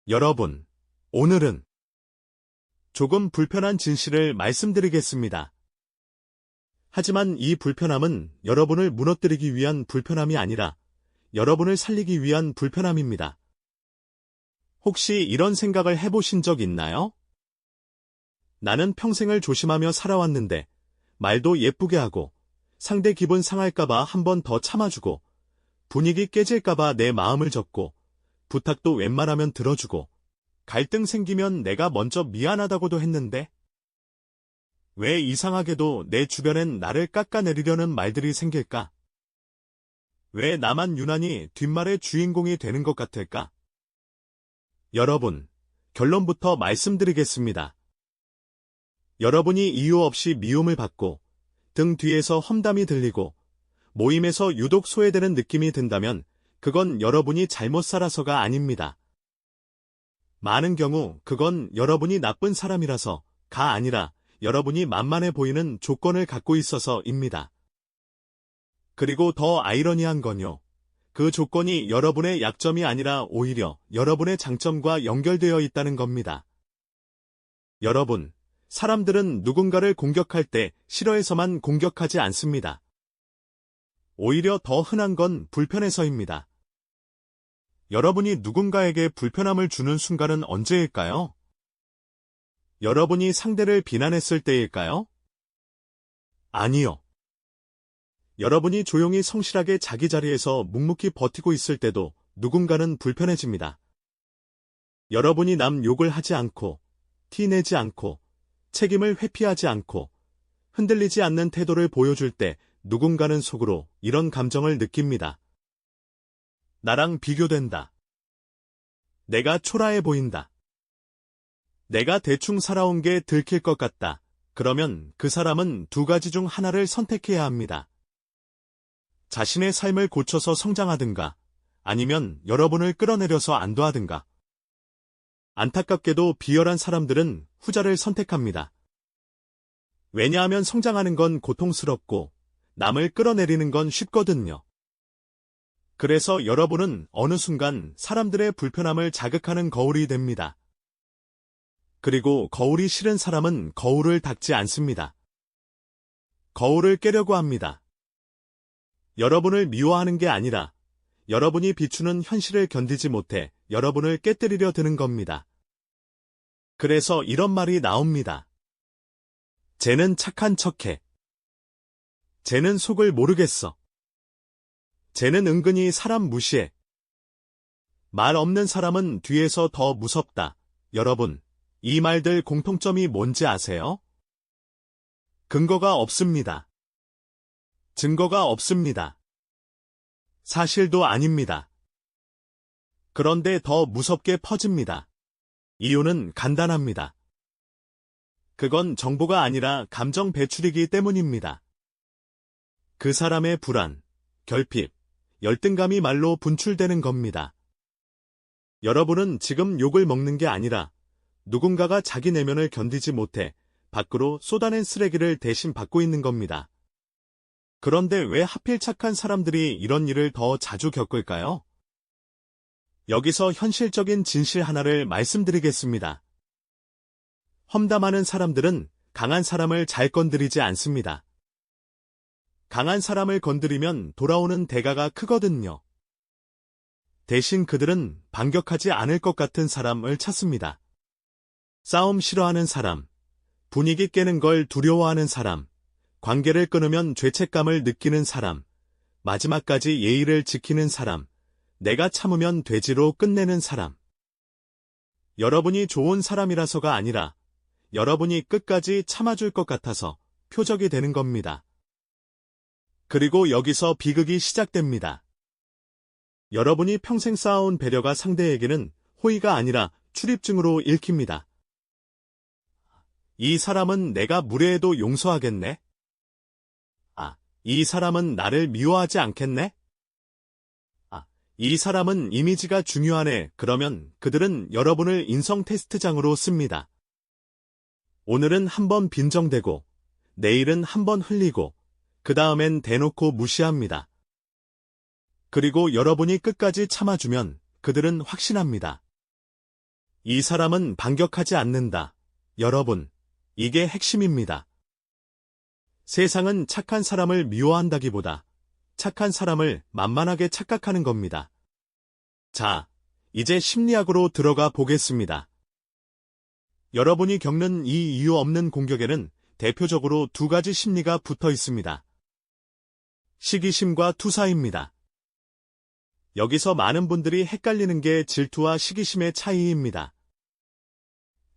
여러분, 오늘은 조금 불편한 진실을 말씀드리겠습니다. 하지만 이 불편함은 여러분을 무너뜨리기 위한 불편함이 아니라 여러분을 살리기 위한 불편함입니다. 혹시 이런 생각을 해보신 적 있나요? 나는 평생을 조심하며 살아왔는데 말도 예쁘게 하고 상대 기분 상할까봐 한 번 더 참아주고 분위기 깨질까봐 내 마음을 접고 부탁도 웬만하면 들어주고 갈등 생기면 내가 먼저 미안하다고도 했는데 왜 이상하게도 내 주변엔 나를 깎아내리려는 말들이 생길까? 왜 나만 유난히 뒷말의 주인공이 되는 것 같을까? 여러분, 결론부터 말씀드리겠습니다. 여러분이 이유 없이 미움을 받고 등 뒤에서 험담이 들리고 모임에서 유독 소외되는 느낌이 든다면 그건 여러분이 잘못 살아서가 아닙니다. 많은 경우 그건 여러분이 나쁜 사람이라서가 아니라 여러분이 만만해 보이는 조건을 갖고 있어서입니다. 그리고 더 아이러니한 건요. 그 조건이 여러분의 약점이 아니라 오히려 여러분의 장점과 연결되어 있다는 겁니다. 여러분, 사람들은 누군가를 공격할 때 싫어해서만 공격하지 않습니다. 오히려 더 흔한 건 불편해서입니다. 여러분이 누군가에게 불편함을 주는 순간은 언제일까요? 여러분이 상대를 비난했을 때일까요? 아니요. 여러분이 조용히 성실하게 자기 자리에서 묵묵히 버티고 있을 때도 누군가는 불편해집니다. 여러분이 남 욕을 하지 않고, 티내지 않고, 책임을 회피하지 않고, 흔들리지 않는 태도를 보여줄 때 누군가는 속으로 이런 감정을 느낍니다. 나랑 비교된다. 내가 초라해 보인다. 내가 대충 살아온 게 들킬 것 같다. 그러면 그 사람은 두 가지 중 하나를 선택해야 합니다. 자신의 삶을 고쳐서 성장하든가 아니면 여러분을 끌어내려서 안도하든가. 안타깝게도 비열한 사람들은 후자를 선택합니다. 왜냐하면 성장하는 건 고통스럽고 남을 끌어내리는 건 쉽거든요. 그래서 여러분은 어느 순간 사람들의 불편함을 자극하는 거울이 됩니다. 그리고 거울이 싫은 사람은 거울을 닦지 않습니다. 거울을 깨려고 합니다. 여러분을 미워하는 게 아니라 여러분이 비추는 현실을 견디지 못해 여러분을 깨뜨리려 드는 겁니다. 그래서 이런 말이 나옵니다. 쟤는 착한 척해. 쟤는 속을 모르겠어. 쟤는 은근히 사람 무시해. 말 없는 사람은 뒤에서 더 무섭다. 여러분, 이 말들 공통점이 뭔지 아세요? 근거가 없습니다. 증거가 없습니다. 사실도 아닙니다. 그런데 더 무섭게 퍼집니다. 이유는 간단합니다. 그건 정보가 아니라 감정 배출이기 때문입니다. 그 사람의 불안, 결핍, 열등감이 말로 분출되는 겁니다. 여러분은 지금 욕을 먹는 게 아니라 누군가가 자기 내면을 견디지 못해 밖으로 쏟아낸 쓰레기를 대신 받고 있는 겁니다. 그런데 왜 하필 착한 사람들이 이런 일을 더 자주 겪을까요? 여기서 현실적인 진실 하나를 말씀드리겠습니다. 험담하는 사람들은 강한 사람을 잘 건드리지 않습니다. 강한 사람을 건드리면 돌아오는 대가가 크거든요. 대신 그들은 반격하지 않을 것 같은 사람을 찾습니다. 싸움 싫어하는 사람, 분위기 깨는 걸 두려워하는 사람, 관계를 끊으면 죄책감을 느끼는 사람, 마지막까지 예의를 지키는 사람, 내가 참으면 돼지로 끝내는 사람. 여러분이 좋은 사람이라서가 아니라 여러분이 끝까지 참아줄 것 같아서 표적이 되는 겁니다. 그리고 여기서 비극이 시작됩니다. 여러분이 평생 쌓아온 배려가 상대에게는 호의가 아니라 출입증으로 읽힙니다. 이 사람은 내가 무례해도 용서하겠네? 이 사람은 나를 미워하지 않겠네? 이 사람은 이미지가 중요하네. 그러면 그들은 여러분을 인성 테스트장으로 씁니다. 오늘은 한번 빈정대고, 내일은 한번 흘리고, 그 다음엔 대놓고 무시합니다. 그리고 여러분이 끝까지 참아주면 그들은 확신합니다. 이 사람은 반격하지 않는다. 여러분, 이게 핵심입니다. 세상은 착한 사람을 미워한다기보다 착한 사람을 만만하게 착각하는 겁니다. 자, 이제 심리학으로 들어가 보겠습니다. 여러분이 겪는 이 이유 없는 공격에는 대표적으로 두 가지 심리가 붙어 있습니다. 시기심과 투사입니다. 여기서 많은 분들이 헷갈리는 게 질투와 시기심의 차이입니다.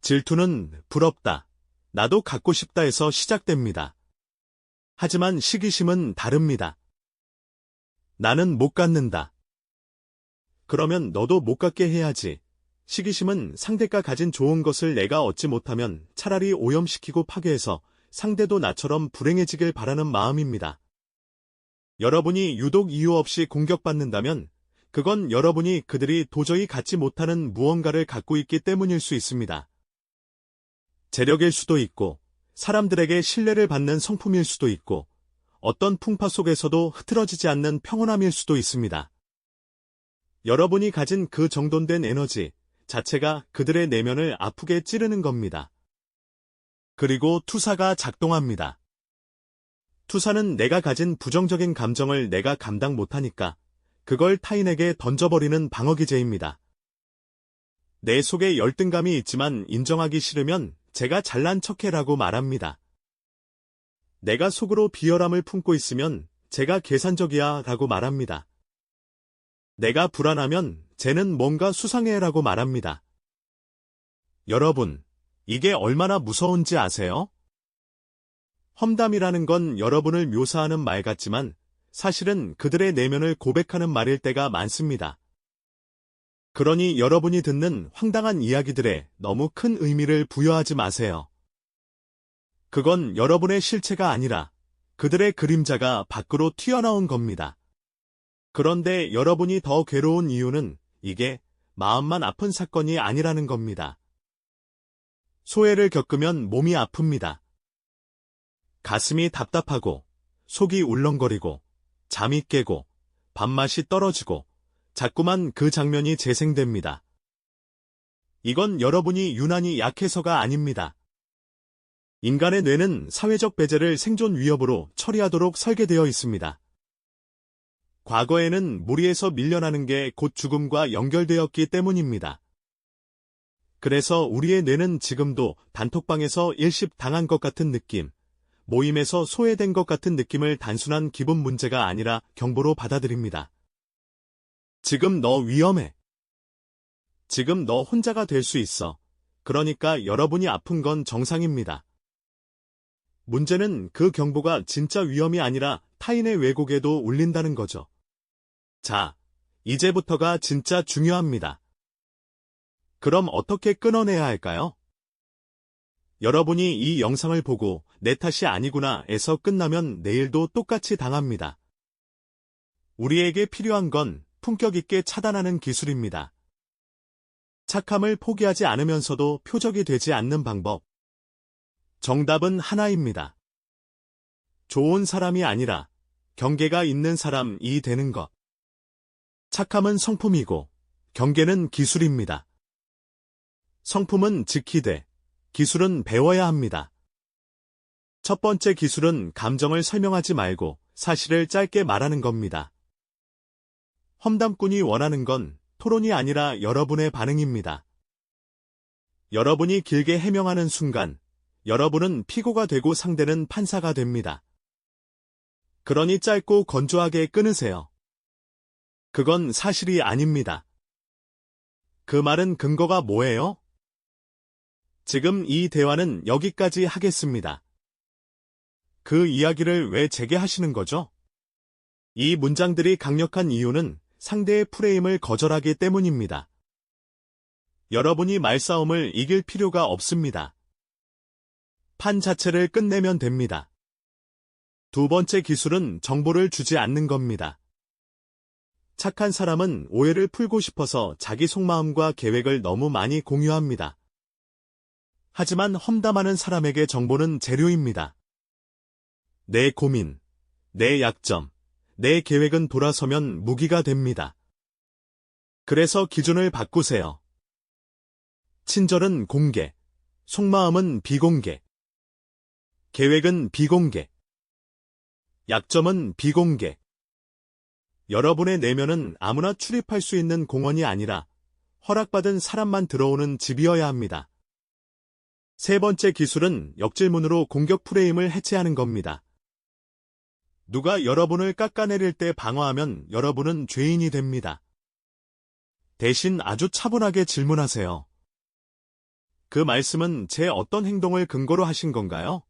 질투는 부럽다, 나도 갖고 싶다에서 시작됩니다. 하지만 시기심은 다릅니다. 나는 못 갖는다. 그러면 너도 못 갖게 해야지. 시기심은 상대가 가진 좋은 것을 내가 얻지 못하면 차라리 오염시키고 파괴해서 상대도 나처럼 불행해지길 바라는 마음입니다. 여러분이 유독 이유 없이 공격받는다면 그건 여러분이 그들이 도저히 갖지 못하는 무언가를 갖고 있기 때문일 수 있습니다. 재력일 수도 있고, 사람들에게 신뢰를 받는 성품일 수도 있고, 어떤 풍파 속에서도 흐트러지지 않는 평온함일 수도 있습니다. 여러분이 가진 그 정돈된 에너지 자체가 그들의 내면을 아프게 찌르는 겁니다. 그리고 투사가 작동합니다. 투사는 내가 가진 부정적인 감정을 내가 감당 못하니까 그걸 타인에게 던져버리는 방어기제입니다. 내 속에 열등감이 있지만 인정하기 싫으면 제가 잘난 척해라고 말합니다. 내가 속으로 비열함을 품고 있으면 제가 계산적이야 라고 말합니다. 내가 불안하면 쟤는 뭔가 수상해라고 말합니다. 여러분, 이게 얼마나 무서운지 아세요? 험담이라는 건 여러분을 묘사하는 말 같지만 사실은 그들의 내면을 고백하는 말일 때가 많습니다. 그러니 여러분이 듣는 황당한 이야기들에 너무 큰 의미를 부여하지 마세요. 그건 여러분의 실체가 아니라 그들의 그림자가 밖으로 튀어나온 겁니다. 그런데 여러분이 더 괴로운 이유는 이게 마음만 아픈 사건이 아니라는 겁니다. 소외를 겪으면 몸이 아픕니다. 가슴이 답답하고, 속이 울렁거리고, 잠이 깨고, 밥맛이 떨어지고, 자꾸만 그 장면이 재생됩니다. 이건 여러분이 유난히 약해서가 아닙니다. 인간의 뇌는 사회적 배제를 생존 위협으로 처리하도록 설계되어 있습니다. 과거에는 무리에서 밀려나는 게 곧 죽음과 연결되었기 때문입니다. 그래서 우리의 뇌는 지금도 단톡방에서 일십당한 것 같은 느낌, 모임에서 소외된 것 같은 느낌을 단순한 기분 문제가 아니라 경보로 받아들입니다. 지금 너 위험해. 지금 너 혼자가 될 수 있어. 그러니까 여러분이 아픈 건 정상입니다. 문제는 그 경보가 진짜 위험이 아니라 타인의 왜곡에도 울린다는 거죠. 자, 이제부터가 진짜 중요합니다. 그럼 어떻게 끊어내야 할까요? 여러분이 이 영상을 보고 내 탓이 아니구나에서 끝나면 내일도 똑같이 당합니다. 우리에게 필요한 건 품격 있게 차단하는 기술입니다. 착함을 포기하지 않으면서도 표적이 되지 않는 방법. 정답은 하나입니다. 좋은 사람이 아니라 경계가 있는 사람이 되는 것. 착함은 성품이고 경계는 기술입니다. 성품은 지키되 기술은 배워야 합니다. 첫 번째 기술은 감정을 설명하지 말고 사실을 짧게 말하는 겁니다. 험담꾼이 원하는 건 토론이 아니라 여러분의 반응입니다. 여러분이 길게 해명하는 순간 여러분은 피고가 되고 상대는 판사가 됩니다. 그러니 짧고 건조하게 끊으세요. 그건 사실이 아닙니다. 그 말은 근거가 뭐예요? 지금 이 대화는 여기까지 하겠습니다. 그 이야기를 왜 제게 하시는 거죠? 이 문장들이 강력한 이유는 상대의 프레임을 거절하기 때문입니다. 여러분이 말싸움을 이길 필요가 없습니다. 판 자체를 끝내면 됩니다. 두 번째 기술은 정보를 주지 않는 겁니다. 착한 사람은 오해를 풀고 싶어서 자기 속마음과 계획을 너무 많이 공유합니다. 하지만 험담하는 사람에게 정보는 재료입니다. 내 고민, 내 약점, 내 계획은 돌아서면 무기가 됩니다. 그래서 기준을 바꾸세요. 친절은 공개, 속마음은 비공개. 계획은 비공개. 약점은 비공개. 여러분의 내면은 아무나 출입할 수 있는 공원이 아니라 허락받은 사람만 들어오는 집이어야 합니다. 세 번째 기술은 역질문으로 공격 프레임을 해체하는 겁니다. 누가 여러분을 깎아내릴 때 방어하면 여러분은 죄인이 됩니다. 대신 아주 차분하게 질문하세요. 그 말씀은 제 어떤 행동을 근거로 하신 건가요?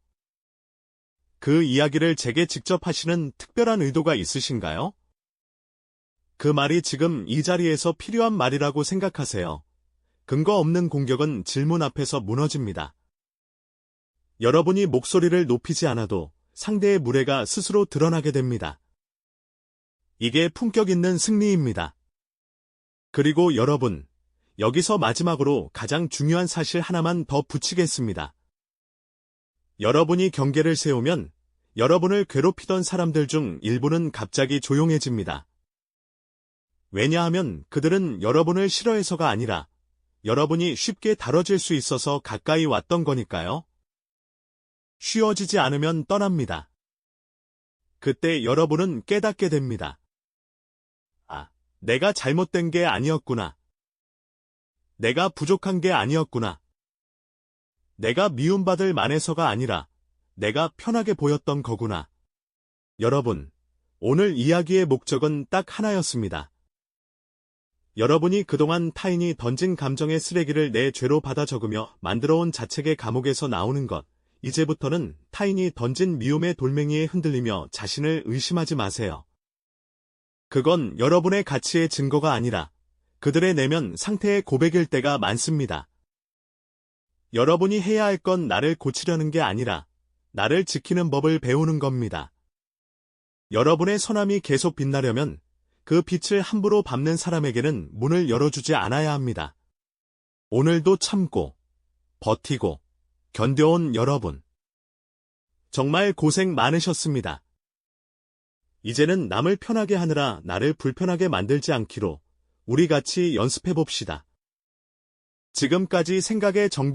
그 이야기를 제게 직접 하시는 특별한 의도가 있으신가요? 그 말이 지금 이 자리에서 필요한 말이라고 생각하세요. 근거 없는 공격은 질문 앞에서 무너집니다. 여러분이 목소리를 높이지 않아도 상대의 무례가 스스로 드러나게 됩니다. 이게 품격 있는 승리입니다. 그리고 여러분, 여기서 마지막으로 가장 중요한 사실 하나만 더 붙이겠습니다. 여러분이 경계를 세우면 여러분을 괴롭히던 사람들 중 일부는 갑자기 조용해집니다. 왜냐하면 그들은 여러분을 싫어해서가 아니라 여러분이 쉽게 다뤄질 수 있어서 가까이 왔던 거니까요. 쉬워지지 않으면 떠납니다. 그때 여러분은 깨닫게 됩니다. 아, 내가 잘못된 게 아니었구나. 내가 부족한 게 아니었구나. 내가 미움받을 만해서가 아니라 내가 편하게 보였던 거구나. 여러분, 오늘 이야기의 목적은 딱 하나였습니다. 여러분이 그동안 타인이 던진 감정의 쓰레기를 내 죄로 받아 적으며 만들어온 자책의 감옥에서 나오는 것, 이제부터는 타인이 던진 미움의 돌멩이에 흔들리며 자신을 의심하지 마세요. 그건 여러분의 가치의 증거가 아니라 그들의 내면 상태의 고백일 때가 많습니다. 여러분이 해야 할 건 나를 고치려는 게 아니라 나를 지키는 법을 배우는 겁니다. 여러분의 선함이 계속 빛나려면 그 빛을 함부로 밟는 사람에게는 문을 열어주지 않아야 합니다. 오늘도 참고, 버티고, 견뎌온 여러분. 정말 고생 많으셨습니다. 이제는 남을 편하게 하느라 나를 불편하게 만들지 않기로 우리 같이 연습해봅시다. 지금까지 생각의 정비